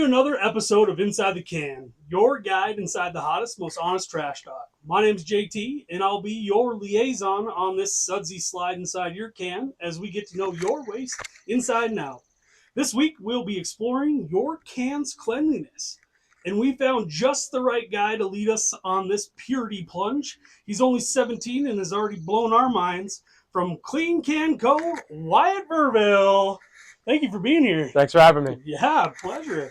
to another episode of Inside the Can, your guide inside the hottest, most honest trash talk. My name's JT, and I'll be your liaison on this sudsy slide inside your can as we get to know your waste inside and out. This week, we'll be exploring your can's cleanliness. And we found just the right guy to lead us on this purity plunge. He's only 17 and has already blown our minds. From Clean Can Co., Wyatt V. Thank you for being here. Thanks for having me. Yeah, pleasure.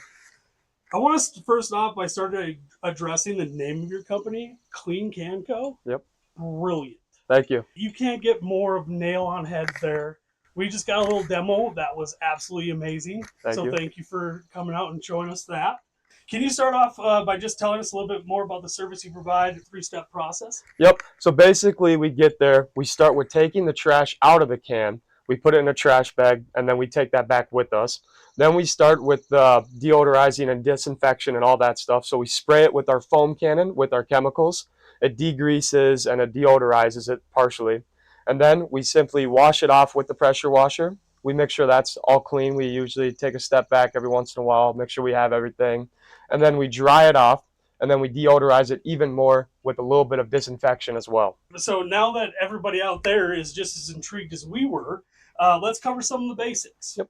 I want us to first off by starting addressing the name of your company, Clean Can Co. Yep. Brilliant. Thank you. You can't get more of nail on head there. We just got a little demo that was absolutely amazing. Thank you for coming out and showing us that. Can you start off by just telling us a little bit more about the service you provide, the three-step process? Yep. So basically we get there, we start with taking the trash out of the can, we put it in a trash bag, and then we take that back with us. Then we start with deodorizing and disinfection and all that stuff. So we spray it with our foam cannon, with our chemicals. It degreases and it deodorizes it partially. And then we simply wash it off with the pressure washer. We make sure that's all clean. We usually take a step back every once in a while, make sure we have everything. And then we dry it off, and then we deodorize it even more with a little bit of disinfection as well. So now that everybody out there is just as intrigued as we were, let's cover some of the basics. Yep.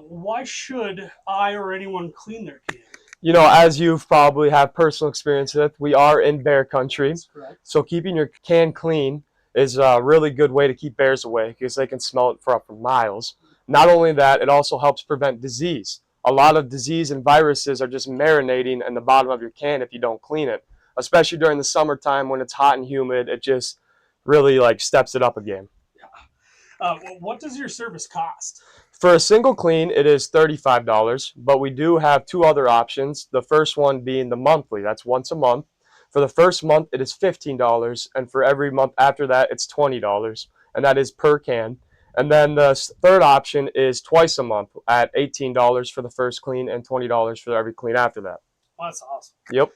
Why should I or anyone clean their can? You know, as you've probably have personal experience with, we are in bear country. That's correct. So keeping your can clean is a really good way to keep bears away because they can smell it for miles. Not only that, it also helps prevent disease. A lot of disease and viruses are just marinating in the bottom of your can if you don't clean it. Especially during the summertime when it's hot and humid, it just really steps it up a game. What does your service cost? For a single clean, it is $35, but we do have two other options. The first one being the monthly, that's once a month. For the first month, it is $15, and for every month after that, it's $20, and that is per can. And then the third option is twice a month at $18 for the first clean and $20 for every clean after that. Well, that's awesome. Yep.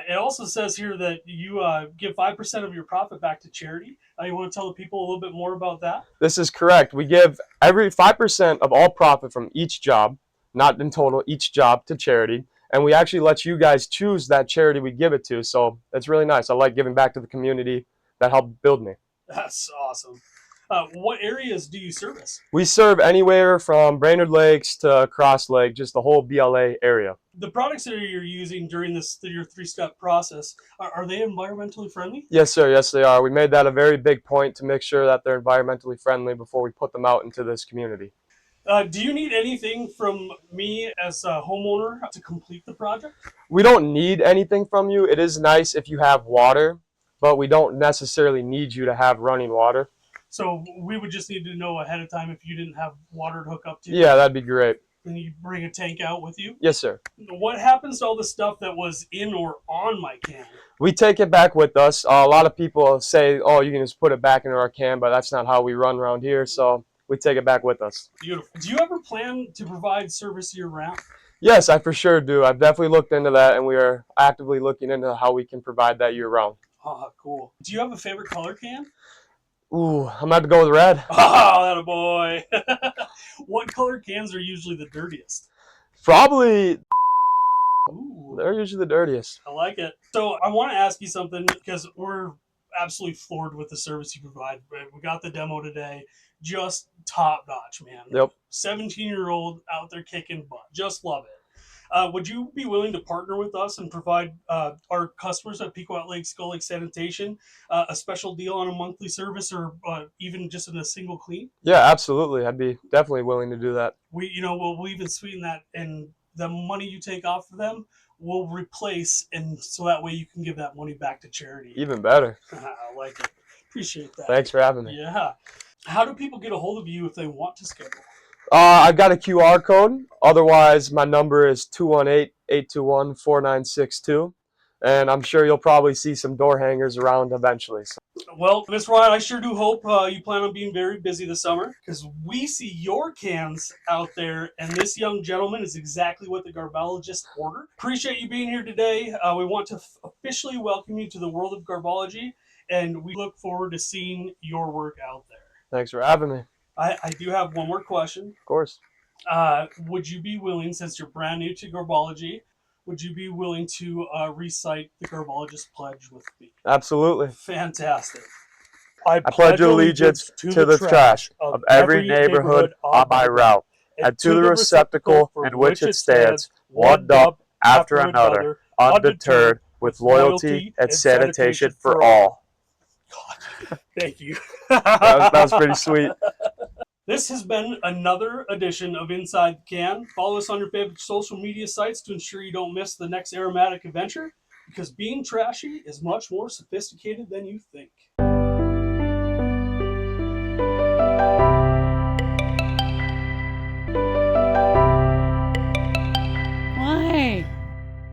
It also says here that you give 5% of your profit back to charity. You want to tell the people a little bit more about that? This is correct. We give every 5% of all profit from each job, not in total, each job to charity. And we actually let you guys choose that charity we give it to. So it's really nice. I like giving back to the community that helped build me. That's awesome. What areas do you service? We serve anywhere from Brainerd Lakes to Cross Lake, just the whole BLA area. The products that you're using during your three-step process, are they environmentally friendly? Yes, sir. Yes, they are. We made that a very big point to make sure that they're environmentally friendly before we put them out into this community. Do you need anything from me as a homeowner to complete the project? We don't need anything from you. It is nice if you have water, but we don't necessarily need you to have running water. So we would just need to know ahead of time if you didn't have water to hook up to. Yeah, that'd be great. And you bring a tank out with you? Yes, sir. What happens to all the stuff that was in or on my can? We take it back with us. A lot of people say, oh, you can just put it back into our can, but that's not how we run around here, so we take it back with us. Beautiful. Do you ever plan to provide service year-round? Yes, I for sure do. I've definitely looked into that, and we are actively looking into how we can provide that year-round. Oh, cool. Do you have a favorite color can? Ooh, I'm going to have to go with red. Oh, that a boy. What color cans are usually the dirtiest? Probably. Ooh. They're usually the dirtiest. I like it. So I want to ask you something because we're absolutely floored with the service you provide. We got the demo today. Just top notch, man. Yep. 17-year-old out there kicking butt. Just love it. Would you be willing to partner with us and provide our customers at Wyatt Lake Skull Lake Sanitation a special deal on a monthly service or even just in a single clean? Yeah, absolutely. I'd be definitely willing to do that. We'll even sweeten that, and the money you take off of them we'll replace, and so that way you can give that money back to charity. Even better. I like it. Appreciate that. Thanks for having me. Yeah. How do people get a hold of you if they want to schedule? I've got a QR code. Otherwise, my number is 218-821-4962. And I'm sure you'll probably see some door hangers around eventually. So. Well, Miss Wyatt, I sure do hope you plan on being very busy this summer because we see your cans out there, and this young gentleman is exactly what the Garbologist ordered. Appreciate you being here today. We want to officially welcome you to the world of Garbology, and we look forward to seeing your work out there. Thanks for having me. I do have one more question. Of course. Would you be willing, since you're brand new to Garbology, would you be willing to recite the Garbologist pledge with me? Absolutely. Fantastic. I pledge allegiance to the trash of every neighborhood on my route, and to the receptacle in which it stands, one dump after another, undeterred, with loyalty and sanitation for all. God, thank you. That was pretty sweet. This has been another edition of Inside the Can. Follow us on your favorite social media sites to ensure you don't miss the next aromatic adventure, because being trashy is much more sophisticated than you think.